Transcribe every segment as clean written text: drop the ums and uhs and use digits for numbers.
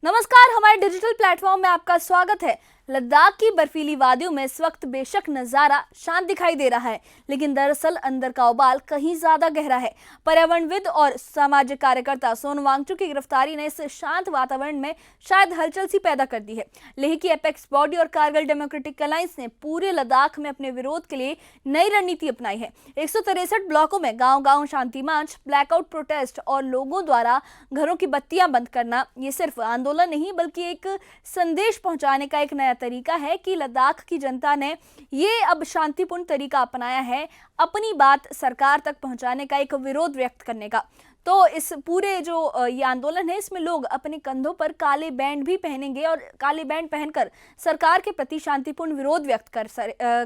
नमस्कार, हमारे digital platform में आपका स्वागत है। लद्दाख की बर्फीली वादियों में इस वक्त बेशक नजारा शांत दिखाई दे रहा है, लेकिन दरअसल अंदर का उबाल कहीं ज्यादा गहरा है। पर्यावरणविद और सामाजिक कार्यकर्ता सोनम वांगचुक की गिरफ्तारी ने इस शांत वातावरण में शायद हलचल सी पैदा कर दी है। लेह की एपेक्स बॉडी और कारगिल डेमोक्रेटिक अलायंस ने पूरे लद्दाख में अपने विरोध के लिए नई रणनीति अपनाई है। 163 ब्लॉकों में गाँव-गाँव शांति मार्च, ब्लैकआउट प्रोटेस्ट और लोगों द्वारा घरों की बत्तियां बंद करना ये सिर्फ आंदोलन नहीं बल्कि एक संदेश पहुंचाने का एक नया तरीका है कि लद्दाख की जनता ने ये अब शांतिपूर्ण तरीका अपनाया है अपनी बात सरकार तक पहुंचाने का, एक विरोध व्यक्त करने का। तो इस पूरे जो ये आंदोलन है इसमें लोग अपने कंधों पर काले बैंड भी पहनेंगे और काले बैंड पहनकर सरकार के प्रति शांतिपूर्ण विरोध व्यक्त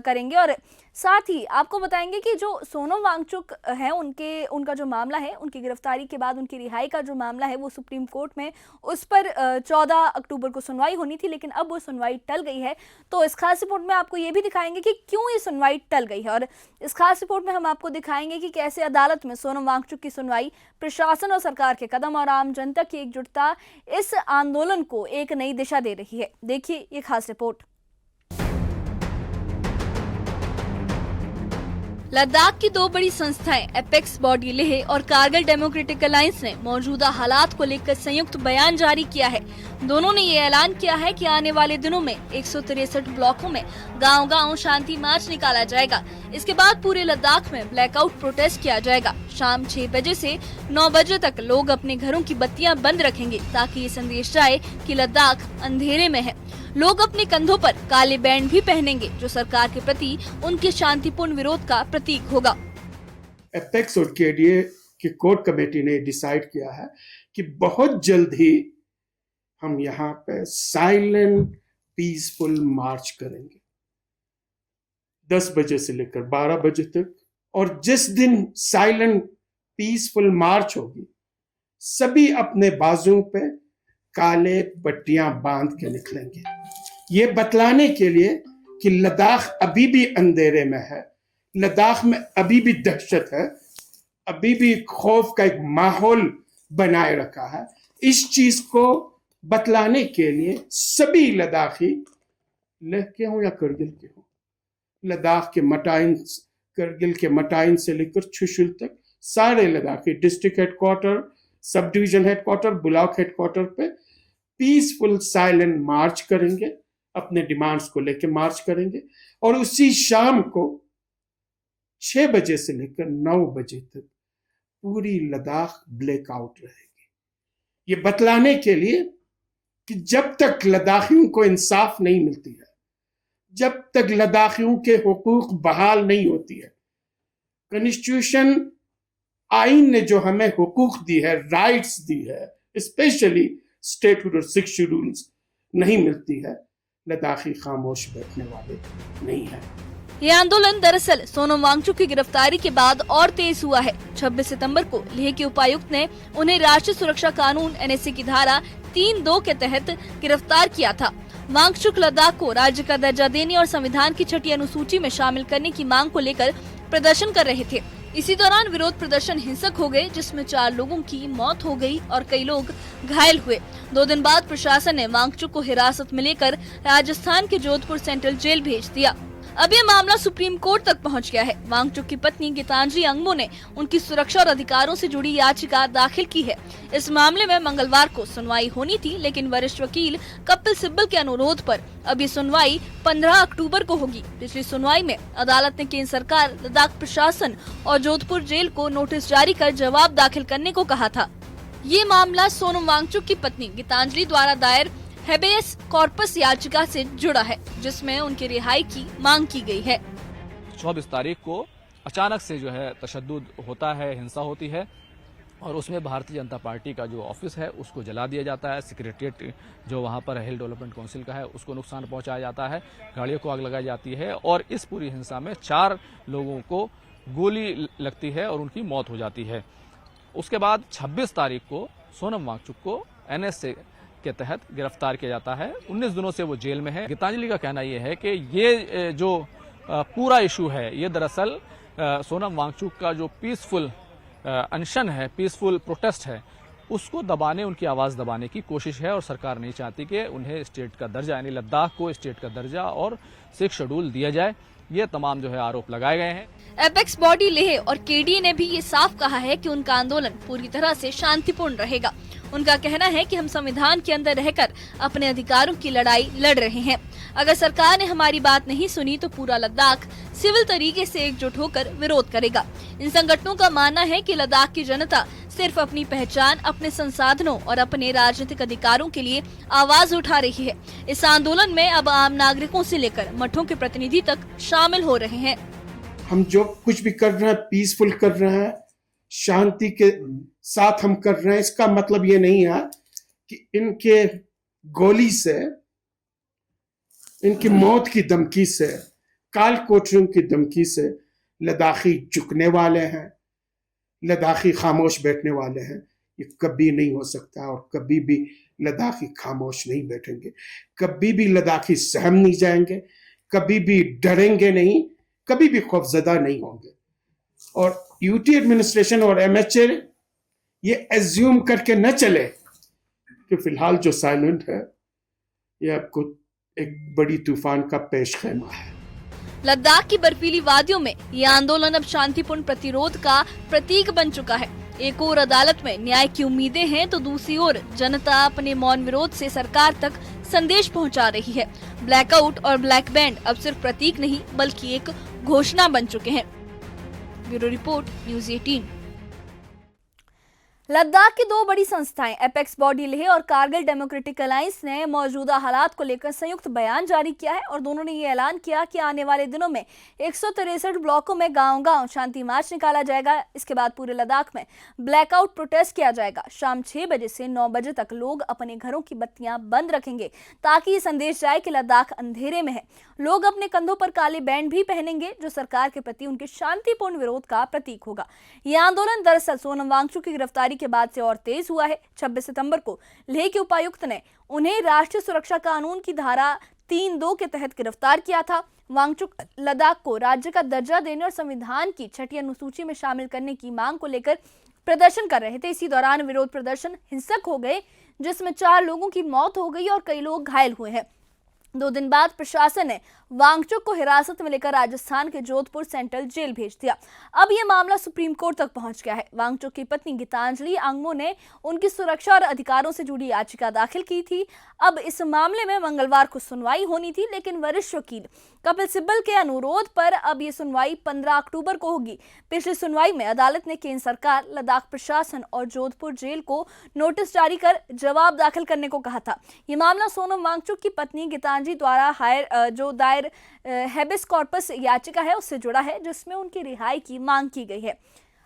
करेंगे। और साथ ही आपको बताएंगे कि जो सोनम वांगचुक है उनका जो मामला है, उनकी गिरफ्तारी के बाद उनकी रिहाई का जो मामला है वो सुप्रीम कोर्ट में उस पर 14 अक्टूबर को सुनवाई होनी थी, लेकिन अब वो सुनवाई टल गई है। तो इस खास रिपोर्ट में आपको ये भी दिखाएंगे कि क्यों ये सुनवाई टल गई है, और इस खास रिपोर्ट में हम आपको दिखाएंगे कि कैसे अदालत में सोनम वांगचुक की सुनवाई, प्रशासन और सरकार के कदम और आम जनता की एकजुटता इस आंदोलन को एक नई दिशा दे रही है। देखिए ये खास रिपोर्ट। लद्दाख की दो बड़ी संस्थाएं एपेक्स बॉडी लेह और कारगिल डेमोक्रेटिक अलायंस ने मौजूदा हालात को लेकर संयुक्त बयान जारी किया है। दोनों ने ये ऐलान किया है कि आने वाले दिनों में 163 ब्लॉकों में गांव-गांव शांति मार्च निकाला जाएगा। इसके बाद पूरे लद्दाख में ब्लैकआउट प्रोटेस्ट किया जाएगा। शाम 6 बजे से 9 बजे तक लोग अपने घरों की बत्तियां बंद रखेंगे ताकि ये संदेश जाए कि लद्दाख अंधेरे में है। लोग अपने कंधों पर काले बैंड भी पहनेंगे जो सरकार के प्रति उनके शांतिपूर्ण विरोध का प्रतीक होगा। एपेक्स और केडीए की कोर कमेटी ने डिसाइड किया है कि बहुत जल्द ही हम यहाँ पे साइलेंट पीसफुल मार्च करेंगे 10 बजे से लेकर 12 बजे तक। और जिस दिन साइलेंट पीसफुल मार्च होगी सभी अपने बाजुओं पे काले पट्टियां बांध के निकलेंगे, ये बतलाने के लिए कि लद्दाख अभी भी अंधेरे में है, लद्दाख में अभी भी दहशत है, अभी भी खौफ का एक माहौल बनाए रखा है। इस चीज को बतलाने के लिए सभी लद्दाखी, लेह के हों या करगिल के हों, लद्दाख के मटाइन, करगिल के मटाइन से लेकर चुशुल तक सारे Ladakhi district headquarter, sub division headquarter, block headquarter पे पीसफुल साइलेंट मार्च करेंगे, अपने डिमांड्स को लेकर मार्च करेंगे। और उसी शाम को 6 बजे से लेकर 9 बजे तक पूरी लद्दाख ब्लैकआउट रहेगी, ये बतलाने के लिए कि जब तक लद्दाखियों को इंसाफ नहीं मिलती है, जब तक लद्दाखियों के हुकूक बहाल नहीं होती है, कॉन्स्टिट्यूशन आइन ने जो हमें हुकूक दी है, राइट्स दी है, स्पेशली स्टेटहुड और 6 शेड्यूल्स नहीं मिलती है, लद्दाखी खामोश बैठने वाले नहीं है। ये आंदोलन दरअसल सोनम वांगचुक की गिरफ्तारी के बाद और तेज हुआ है। 26 सितंबर को लेह के उपायुक्त ने उन्हें राष्ट्रीय सुरक्षा कानून NSA की धारा 3(2) के तहत गिरफ्तार किया था। वांगचुक लद्दाख को राज्य का दर्जा देने और संविधान की 6ठी अनुसूची में शामिल करने की मांग को लेकर प्रदर्शन कर रहे थे। इसी दौरान विरोध प्रदर्शन हिंसक हो गए, जिसमें 4 लोगों की मौत हो गई और कई लोग घायल हुए। 2 दिन बाद प्रशासन ने वांगचुक को हिरासत में लेकर राजस्थान के जोधपुर सेंट्रल जेल भेज दिया। अब ये मामला सुप्रीम कोर्ट तक पहुंच गया है। वांगचुक की पत्नी गीतांजलि अंगमो ने उनकी सुरक्षा और अधिकारों से जुड़ी याचिका दाखिल की है। इस मामले में मंगलवार को सुनवाई होनी थी, लेकिन वरिष्ठ वकील कपिल सिब्बल के अनुरोध पर अब ये सुनवाई 15 अक्टूबर को होगी। पिछली सुनवाई में अदालत ने केंद्र सरकार, लद्दाख प्रशासन और जोधपुर जेल को नोटिस जारी कर जवाब दाखिल करने को कहा था। ये मामला सोनम वांगचुक की पत्नी गीतांजलि द्वारा दायर हेबेयस कॉर्पस याचिका से जुड़ा है, जिसमें उनकी रिहाई की मांग की गई है। 24 तारीख को अचानक से जो है तशद्दुद होता है, हिंसा होती है और उसमें भारतीय जनता पार्टी का जो ऑफिस है उसको जला दिया जाता है। सेक्रेटरीट जो वहां पर हिल डेवलपमेंट काउंसिल का है उसको नुकसान पहुंचाया जाता है, गाड़ियों को आग लगाई जाती है और इस पूरी हिंसा में 4 लोगों को गोली लगती है और उनकी मौत हो जाती है। उसके बाद 26 तारीख को सोनम वांगचुक को NSA के तहत गिरफ्तार किया जाता है। 19 दिनों से वो जेल में है। गीतांजलि का कहना यह है कि ये जो पूरा इशू है ये दरअसल सोनम वांगचुक का जो पीसफुल अनशन है, पीसफुल प्रोटेस्ट है, उसको दबाने, उनकी आवाज़ दबाने की कोशिश है और सरकार नहीं चाहती कि उन्हें स्टेट का दर्जा यानी लद्दाख को स्टेट का दर्जा और 6 शेड्यूल दिया जाए। ये तमाम जो है आरोप लगाए गए हैं। एपेक्स बॉडी लेह और केडीए ने भी ये साफ कहा है कि उनका आंदोलन पूरी तरह से शांतिपूर्ण रहेगा। उनका कहना है कि हम संविधान के अंदर रहकर अपने अधिकारों की लड़ाई लड़ रहे हैं। अगर सरकार ने हमारी बात नहीं सुनी तो पूरा लद्दाख सिविल तरीके से एकजुट होकर विरोध करेगा। इन संगठनों का मानना है कि लद्दाख की जनता सिर्फ अपनी पहचान, अपने संसाधनों और अपने राजनीतिक अधिकारों के लिए आवाज उठा रही है। इस आंदोलन में अब आम नागरिकों से लेकर मठों के प्रतिनिधि तक शामिल हो रहे हैं। हम जो कुछ भी कर रहे हैं पीसफुल कर रहे हैं, शांति के साथ हम कर रहे हैं। इसका मतलब ये नहीं है कि इनके गोली से, इनकी मौत की धमकी से, काल कोठरियों की धमकी से लद्दाखी झुकने वाले हैं, लद्दाखी खामोश बैठने वाले हैं। ये कभी नहीं हो सकता और कभी भी लद्दाखी खामोश नहीं बैठेंगे, कभी भी लद्दाखी सहम नहीं जाएंगे, कभी भी डरेंगे नहीं, कभी भी खौफजदा नहीं होंगे। और यूटी एडमिनिस्ट्रेशन और एमएचए ये एज्यूम करके न चले कि फिलहाल जो साइलेंट है ये आपको एक बड़ी तूफान का पेशखेमा है। लद्दाख की बर्फीली वादियों में ये आंदोलन अब शांतिपूर्ण प्रतिरोध का प्रतीक बन चुका है। एक ओर अदालत में न्याय की उम्मीदें हैं तो दूसरी ओर जनता अपने मौन विरोध से सरकार तक संदेश पहुंचा रही है। ब्लैकआउट और ब्लैक बैंड अब सिर्फ प्रतीक नहीं बल्कि एक घोषणा बन चुके हैं। Bureau report, news 18। लद्दाख की दो बड़ी संस्थाएं एपेक्स बॉडी लेह और कारगिल डेमोक्रेटिक अलायंस ने मौजूदा हालात को लेकर संयुक्त बयान जारी किया है और दोनों ने ये ऐलान किया कि आने वाले दिनों में 163 ब्लॉकों में गांव-गांव शांति मार्च निकाला जाएगा। इसके बाद पूरे लद्दाख में ब्लैकआउट प्रोटेस्ट किया जाएगा। शाम 6 बजे से 9 बजे तक लोग अपने घरों की बत्तियां बंद रखेंगे ताकि ये संदेश जाए कि लद्दाख अंधेरे में है। लोग अपने कंधों पर काले बैंड भी पहनेंगे जो सरकार के प्रति उनके शांतिपूर्ण विरोध का प्रतीक होगा। यह आंदोलन दरअसल सोनम वांगचुक की गिरफ्तारी के बाद से और तेज हुआ है। 26 सितंबर को लेह के उपायुक्त ने उन्हें राष्ट्रीय सुरक्षा कानून की धारा 3(2) के तहत गिरफ्तार किया था। वांगचुक लद्दाख को राज्य का दर्जा देने और संविधान की 6ठी अनुसूची में शामिल करने की मांग को लेकर प्रदर्शन कर रहे थे। इसी दौरान विरोध प्रदर्शन हिंसक हो गए जिसमें 4 लोगों की मौत हो गई और कई लोग घायल हुए हैं। 2 दिन बाद प्रशासन ने वांगचुक को हिरासत में लेकर राजस्थान के जोधपुर सेंट्रल जेल भेज दिया। अब यह मामला सुप्रीम कोर्ट तक पहुंच गया है। वांगचुक की पत्नी गीतांजलि आंगमो ने उनकी सुरक्षा और अधिकारों से जुड़ी याचिका दाखिल की थी। अब इस मामले में मंगलवार को सुनवाई होनी थी, लेकिन वरिष्ठ वकील कपिल सिब्बल के अनुरोध पर अब ये सुनवाई 15 अक्टूबर को होगी। पिछली सुनवाई में अदालत ने केंद्र सरकार, लद्दाख प्रशासन और जोधपुर जेल को नोटिस जारी कर जवाब दाखिल करने को कहा था। ये मामला सोनम वांगचुक की पत्नी गीतांजलि द्वारा जो दायर हेबिस कॉर्पस याचिका है उससे जुड़ा है, जिसमें उनकी रिहाई की मांग की गई है।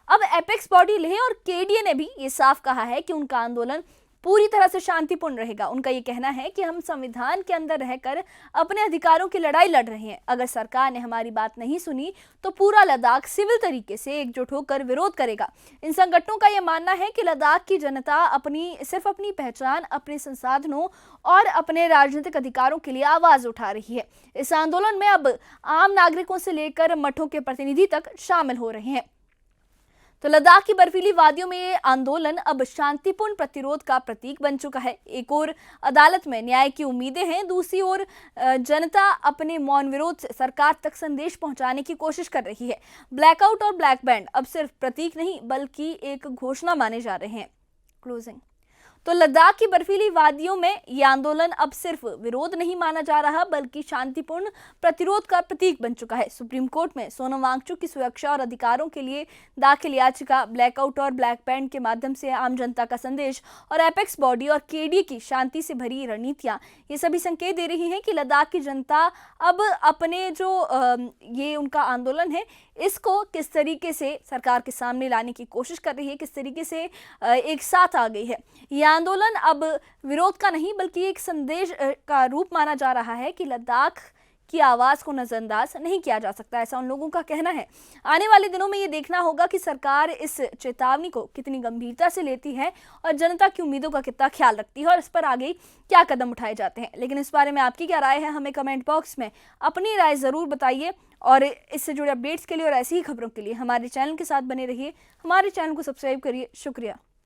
अब एपेक्स बॉडी लेह और केडीए ने भी ये साफ कहा है कि उनका आंदोलन पूरी तरह से शांतिपूर्ण रहेगा। उनका ये कहना है कि हम संविधान के अंदर रहकर अपने अधिकारों की लड़ाई लड़ रहे हैं। अगर सरकार ने हमारी बात नहीं सुनी तो पूरा लद्दाख सिविल तरीके से एकजुट होकर विरोध करेगा। इन संगठनों का यह मानना है कि लद्दाख की जनता सिर्फ अपनी पहचान, अपने संसाधनों और अपने राजनीतिक अधिकारों के लिए आवाज उठा रही है। इस आंदोलन में अब आम नागरिकों से लेकर मठों के प्रतिनिधि तक शामिल हो रहे हैं। तो लद्दाख की बर्फीली वादियों में ये आंदोलन अब शांतिपूर्ण प्रतिरोध का प्रतीक बन चुका है। एक ओर अदालत में न्याय की उम्मीदें हैं, दूसरी ओर जनता अपने मौन विरोध से सरकार तक संदेश पहुंचाने की कोशिश कर रही है। ब्लैकआउट और ब्लैक बैंड अब सिर्फ प्रतीक नहीं बल्कि एक घोषणा माने जा रहे हैं। क्लोजिंग। तो लद्दाख की बर्फीली वादियों में यह आंदोलन अब सिर्फ विरोध नहीं माना जा रहा बल्कि शांतिपूर्ण प्रतिरोध का प्रतीक बन चुका है। सुप्रीम कोर्ट में सोनम वांगचुक की सुरक्षा और अधिकारों के लिए दाखिल याचिका, ब्लैकआउट और ब्लैक बैंड के माध्यम से आम जनता का संदेश और एपेक्स बॉडी और केडीए की शांति से भरी रणनीतियां, ये सभी संकेत दे रही हैं कि लद्दाख की जनता अब अपने जो ये उनका आंदोलन है इसको किस तरीके से सरकार के सामने लाने की कोशिश कर रही है, किस तरीके से एक साथ आ गई है। यह आंदोलन अब विरोध का नहीं बल्कि एक संदेश का रूप माना जा रहा है कि लद्दाख की आवाज़ को नज़रअंदाज नहीं किया जा सकता, ऐसा उन लोगों का कहना है। आने वाले दिनों में ये देखना होगा कि सरकार इस चेतावनी को कितनी गंभीरता से लेती है और जनता की उम्मीदों का कितना ख्याल रखती है और इस पर आगे क्या कदम उठाए जाते हैं। लेकिन इस बारे में आपकी क्या राय है, हमें कमेंट बॉक्स में अपनी राय ज़रूर बताइए और इससे जुड़े अपडेट्स के लिए और ऐसी ही खबरों के लिए हमारे चैनल के साथ बने रहिए। हमारे चैनल को सब्सक्राइब करिए। शुक्रिया।